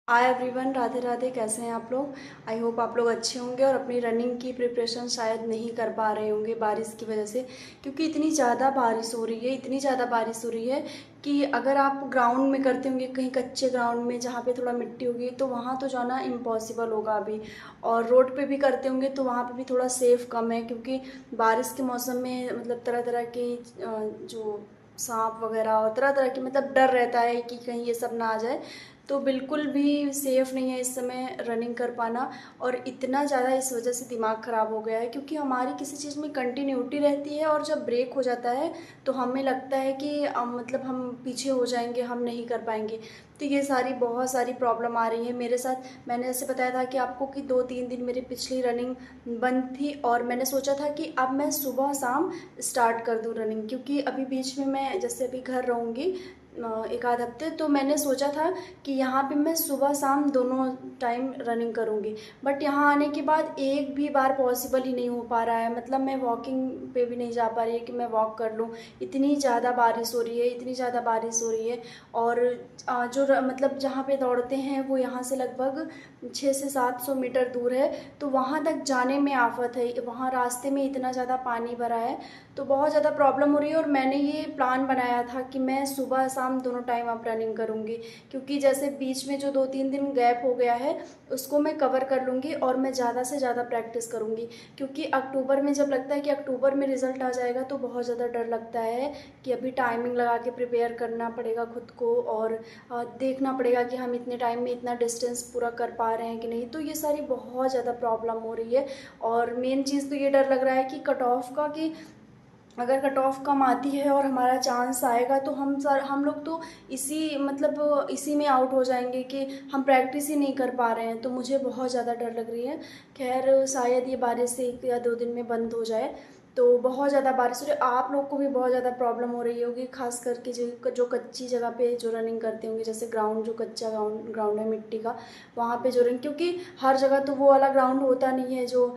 Hi everyone, Radhe Radhe. कैसे हैं आप लोग? आई होप आप लोग अच्छे होंगे और अपनी रनिंग की प्रिपरेशन शायद नहीं कर पा रहे होंगे बारिश की वजह से, क्योंकि इतनी ज़्यादा बारिश हो रही है, इतनी ज़्यादा बारिश हो रही है कि अगर आप ग्राउंड में करते होंगे, कहीं कच्चे ग्राउंड में जहाँ पे थोड़ा मिट्टी होगी, तो वहाँ तो जाना इम्पॉसिबल होगा अभी। और रोड पे भी करते होंगे तो वहाँ पे भी थोड़ा सेफ़ कम है, क्योंकि बारिश के मौसम में मतलब तरह तरह के जो सांप वगैरह और तरह तरह की मतलब डर रहता है कि कहीं ये सब ना आ जाए। तो बिल्कुल भी सेफ़ नहीं है इस समय रनिंग कर पाना। और इतना ज़्यादा इस वजह से दिमाग ख़राब हो गया है, क्योंकि हमारी किसी चीज़ में कंटिन्यूटी रहती है और जब ब्रेक हो जाता है तो हमें लगता है कि मतलब हम पीछे हो जाएंगे, हम नहीं कर पाएंगे। तो ये सारी बहुत सारी प्रॉब्लम आ रही है मेरे साथ। मैंने जैसे बताया था कि आपको कि 2-3 दिन मेरी पिछली रनिंग बंद थी, और मैंने सोचा था कि अब मैं सुबह शाम स्टार्ट कर दूँ रनिंग, क्योंकि अभी बीच में मैं जैसे अभी घर रहूँगी एक आध हफ्ते, तो मैंने सोचा था कि यहाँ पे मैं सुबह शाम दोनों टाइम रनिंग करूँगी। बट यहाँ आने के बाद एक भी बार पॉसिबल ही नहीं हो पा रहा है, मतलब मैं वॉकिंग पे भी नहीं जा पा रही है कि मैं वॉक कर लूँ। इतनी ज़्यादा बारिश हो रही है, इतनी ज़्यादा बारिश हो रही है। और मतलब जहाँ पे दौड़ते हैं वो यहाँ से लगभग 600 से 700 मीटर दूर है, तो वहाँ तक जाने में आफत है। वहाँ रास्ते में इतना ज़्यादा पानी भरा है, तो बहुत ज़्यादा प्रॉब्लम हो रही है। और मैंने ये प्लान बनाया था कि मैं सुबह शाम दोनों टाइम अब रनिंग करूँगी, क्योंकि जैसे बीच में जो 2-3 दिन गैप हो गया है उसको मैं कवर कर लूँगी और मैं ज़्यादा से ज़्यादा प्रैक्टिस करूँगी। क्योंकि अक्टूबर में जब लगता है कि अक्टूबर में रिज़ल्ट आ जाएगा तो बहुत ज़्यादा डर लगता है कि अभी टाइमिंग लगा के प्रिपेयर करना पड़ेगा खुद को, और देखना पड़ेगा कि हम इतने टाइम में इतना डिस्टेंस पूरा कर पा रहे हैं कि नहीं। तो ये सारी बहुत ज़्यादा प्रॉब्लम हो रही है। और मेन चीज़ तो ये डर लग रहा है कि कट ऑफ का, कि अगर कट ऑफ कम आती है और हमारा चांस आएगा तो हम लोग तो इसी मतलब इसी में आउट हो जाएंगे कि हम प्रैक्टिस ही नहीं कर पा रहे हैं। तो मुझे बहुत ज़्यादा डर लग रही है। खैर शायद ये बारिश से 1 या 2 दिन में बंद हो जाए। तो बहुत ज़्यादा बारिश हो रही है, आप लोग को भी बहुत ज़्यादा प्रॉब्लम हो रही होगी, खास करके जो कच्ची जगह पे जो रनिंग करते होंगे, जैसे ग्राउंड जो कच्चा ग्राउंड ग्राउंड है मिट्टी का, वहाँ पे जो रनिंग, क्योंकि हर जगह तो वो वाला ग्राउंड होता नहीं है जो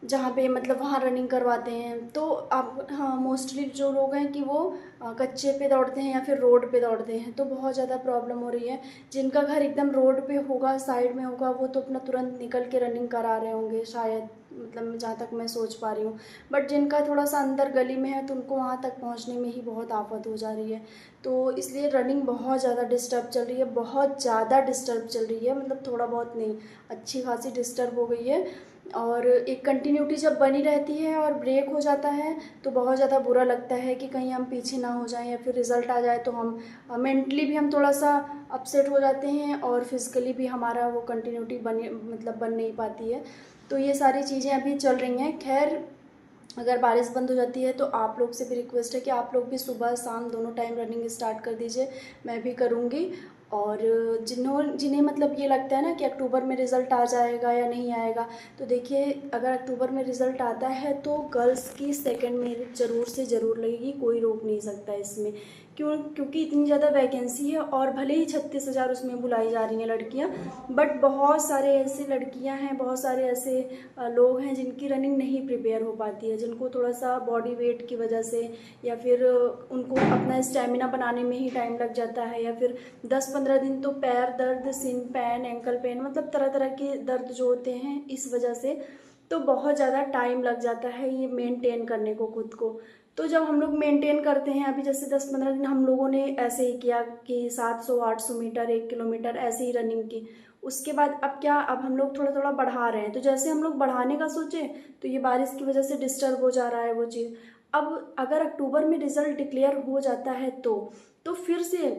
जहाँ पे मतलब वहाँ रनिंग करवाते हैं। तो आप, हाँ, मोस्टली जो लोग हैं कि वो कच्चे पे दौड़ते हैं या फिर रोड पे दौड़ते हैं, तो बहुत ज़्यादा प्रॉब्लम हो रही है। जिनका घर एकदम रोड पे होगा, साइड में होगा, वो तो अपना तुरंत निकल के रनिंग करा रहे होंगे शायद, मतलब जहाँ तक मैं सोच पा रही हूँ। बट जिनका थोड़ा सा अंदर गली में है तो उनको वहाँ तक पहुँचने में ही बहुत आफत हो जा रही है। तो इसलिए रनिंग बहुत ज़्यादा डिस्टर्ब चल रही है, बहुत ज़्यादा डिस्टर्ब चल रही है, मतलब थोड़ा बहुत नहीं, अच्छी खासी डिस्टर्ब हो गई है। और एक कंटिन्यूटी जब बनी रहती है और ब्रेक हो जाता है तो बहुत ज़्यादा बुरा लगता है कि कहीं हम पीछे ना हो जाएं, या फिर रिज़ल्ट आ जाए तो हम मेंटली भी हम थोड़ा सा अपसेट हो जाते हैं, और फिज़िकली भी हमारा वो कंटिन्यूटी बन नहीं पाती है। तो ये सारी चीज़ें अभी चल रही हैं। खैर, अगर बारिश बंद हो जाती है तो आप लोग से भी रिक्वेस्ट है कि आप लोग भी सुबह शाम दोनों टाइम रनिंग स्टार्ट कर दीजिए, मैं भी करूँगी। और जिन्हें मतलब ये लगता है ना कि अक्टूबर में रिज़ल्ट आ जाएगा या नहीं आएगा, तो देखिए, अगर अक्टूबर में रिज़ल्ट आता है तो गर्ल्स की सेकंड मेरिट ज़रूर से ज़रूर लगेगी, कोई रोक नहीं सकता इसमें। क्योंकि इतनी ज़्यादा वैकेंसी है, और भले ही 36,000 उसमें बुलाई जा रही हैं लड़कियां, बट बहुत सारे ऐसे लड़कियां हैं, बहुत सारे ऐसे लोग हैं जिनकी रनिंग नहीं प्रिपेयर हो पाती है, जिनको थोड़ा सा बॉडी वेट की वजह से, या फिर उनको अपना स्टेमिना बनाने में ही टाइम लग जाता है, या फिर 10-15 दिन तो पैर दर्द, सिन पेन, एंकल पेन, मतलब तरह तरह के दर्द जो होते हैं इस वजह से, तो बहुत ज़्यादा टाइम लग जाता है ये मेंटेन करने को खुद को। तो जब हम लोग मेंटेन करते हैं, अभी जैसे 10-15 दिन हम लोगों ने ऐसे ही किया कि 700-800 मीटर, 1 किलोमीटर ऐसे ही रनिंग की। उसके बाद अब क्या, अब हम लोग थोड़ा थोड़ा बढ़ा रहे हैं। तो जैसे हम लोग बढ़ाने का सोचे तो ये बारिश की वजह से डिस्टर्ब हो जा रहा है वो चीज़। अब अगर अक्टूबर में रिजल्ट डिक्लेयर हो जाता है तो फिर से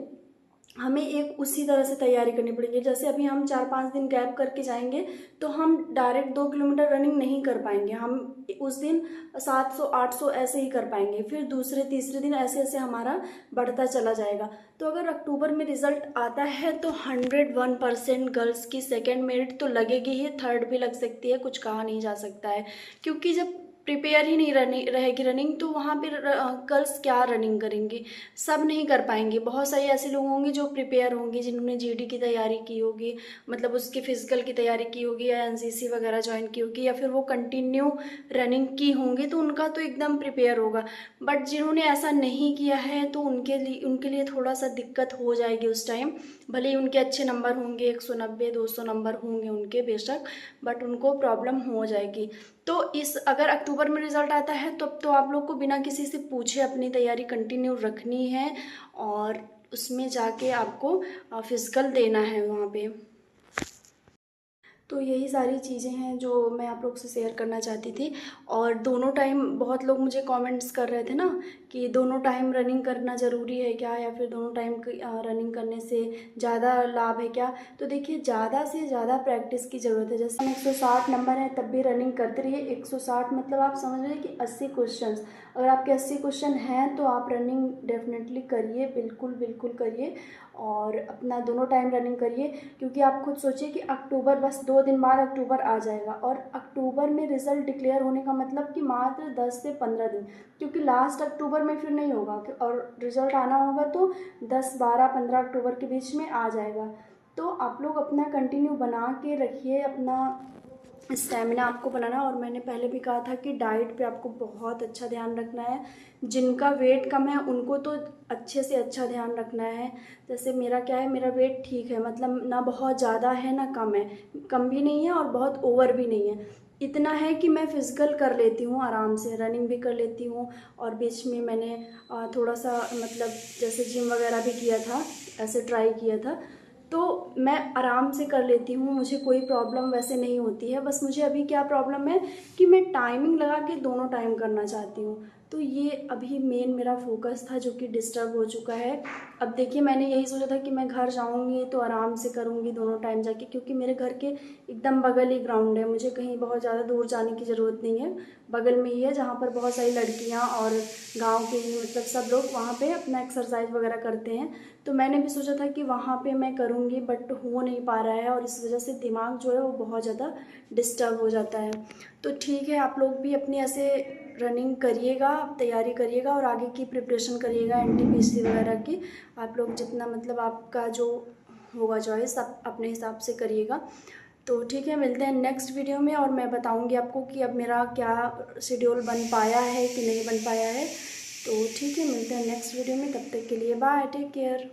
हमें एक उसी तरह से तैयारी करनी पड़ेगी। जैसे अभी हम 4-5 दिन गैप करके जाएंगे तो हम डायरेक्ट 2 किलोमीटर रनिंग नहीं कर पाएंगे, हम उस दिन 700-800 ऐसे ही कर पाएंगे, फिर दूसरे तीसरे दिन ऐसे ऐसे हमारा बढ़ता चला जाएगा। तो अगर अक्टूबर में रिजल्ट आता है तो 101% गर्ल्स की सेकेंड मेरिट तो लगेगी ही, थर्ड भी लग सकती है, कुछ कहा नहीं जा सकता है। क्योंकि जब प्रिपेयर ही नहीं रहेगी रनिंग, तो वहाँ पे गर्ल्स क्या रनिंग करेंगे, सब नहीं कर पाएंगे। बहुत सारे ऐसे लोग होंगे जो प्रिपेयर होंगे, जिन्होंने जीडी की तैयारी की होगी, मतलब उसकी फिजिकल की तैयारी की होगी, या एनसीसी वगैरह ज्वाइन की होगी, या फिर वो कंटिन्यू रनिंग की होंगी, तो उनका तो एकदम प्रिपेयर होगा। बट जिन्होंने ऐसा नहीं किया है तो उनके लिए थोड़ा सा दिक्कत हो जाएगी उस टाइम। भले ही उनके अच्छे नंबर होंगे, 190 200 नंबर होंगे उनके बेशक, बट उनको प्रॉब्लम हो जाएगी। तो अगर अक्टूबर में रिजल्ट आता है तो आप लोग को बिना किसी से पूछे अपनी तैयारी कंटिन्यू रखनी है, और उसमें जाके आपको फिजिकल देना है वहाँ पे। तो यही सारी चीज़ें हैं जो मैं आप लोग से शेयर करना चाहती थी। और दोनों टाइम बहुत लोग मुझे कमेंट्स कर रहे थे ना कि दोनों टाइम रनिंग करना ज़रूरी है क्या, या फिर दोनों टाइम रनिंग करने से ज़्यादा लाभ है क्या। तो देखिए, ज़्यादा से ज़्यादा प्रैक्टिस की ज़रूरत है। जैसे 160 नंबर है तब भी रनिंग करते रहिए। 160 मतलब आप समझ रहे हैं कि 80 क्वेश्चन। अगर आपके 80 क्वेश्चन हैं तो आप रनिंग डेफिनेटली करिए, बिल्कुल बिल्कुल करिए, और अपना दोनों टाइम रनिंग करिए। क्योंकि आप खुद सोचिए कि अक्टूबर, बस 2 दिन बाद अक्टूबर आ जाएगा, और अक्टूबर में रिज़ल्ट डिक्लेयर होने का मतलब कि मात्र 10 से 15 दिन, क्योंकि लास्ट अक्टूबर में फिर नहीं होगा, और रिज़ल्ट आना होगा तो 10 12 15 अक्टूबर के बीच में आ जाएगा। तो आप लोग अपना कंटिन्यू बना के रखिए, अपना स्टेमिना आपको बनाना। और मैंने पहले भी कहा था कि डाइट पे आपको बहुत अच्छा ध्यान रखना है। जिनका वेट कम है उनको तो अच्छे से अच्छा ध्यान रखना है। जैसे मेरा क्या है, मेरा वेट ठीक है, मतलब ना बहुत ज़्यादा है ना कम है, कम भी नहीं है और बहुत ओवर भी नहीं है। इतना है कि मैं फिज़िकल कर लेती हूँ आराम से, रनिंग भी कर लेती हूँ। और बीच में मैंने थोड़ा सा मतलब जैसे जिम वगैरह भी किया था, ऐसे ट्राई किया था, तो मैं आराम से कर लेती हूँ, मुझे कोई प्रॉब्लम वैसे नहीं होती है। बस मुझे अभी क्या प्रॉब्लम है कि मैं टाइमिंग लगा के दोनों टाइम करना चाहती हूँ। तो ये अभी मेन मेरा फोकस था जो कि डिस्टर्ब हो चुका है। अब देखिए, मैंने यही सोचा था कि मैं घर जाऊँगी तो आराम से करूँगी दोनों टाइम जाके, क्योंकि मेरे घर के एकदम बगल ही ग्राउंड है, मुझे कहीं बहुत ज़्यादा दूर जाने की ज़रूरत नहीं है। बगल में ही है जहाँ पर बहुत सारी लड़कियाँ और गाँव के ही मतलब सब लोग वहाँ पे अपना एक्सरसाइज वगैरह करते हैं। तो मैंने भी सोचा था कि वहाँ पे मैं करूँगी, बट हो नहीं पा रहा है, और इस वजह से दिमाग जो है वो बहुत ज़्यादा डिस्टर्ब हो जाता है। तो ठीक है, आप लोग भी अपनी ऐसे रनिंग करिएगा, तैयारी करिएगा, और आगे की प्रिपरेशन करिएगा एनटीपीसी वगैरह की। आप लोग जितना मतलब आपका जो होगा चॉइस, आप अपने हिसाब से करिएगा। तो ठीक है, मिलते हैं नेक्स्ट वीडियो में, और मैं बताऊंगी आपको कि अब मेरा क्या शेड्यूल बन पाया है कि नहीं बन पाया है। तो ठीक है, मिलते हैं नेक्स्ट वीडियो में, तब तक के लिए बाय, टेक केयर।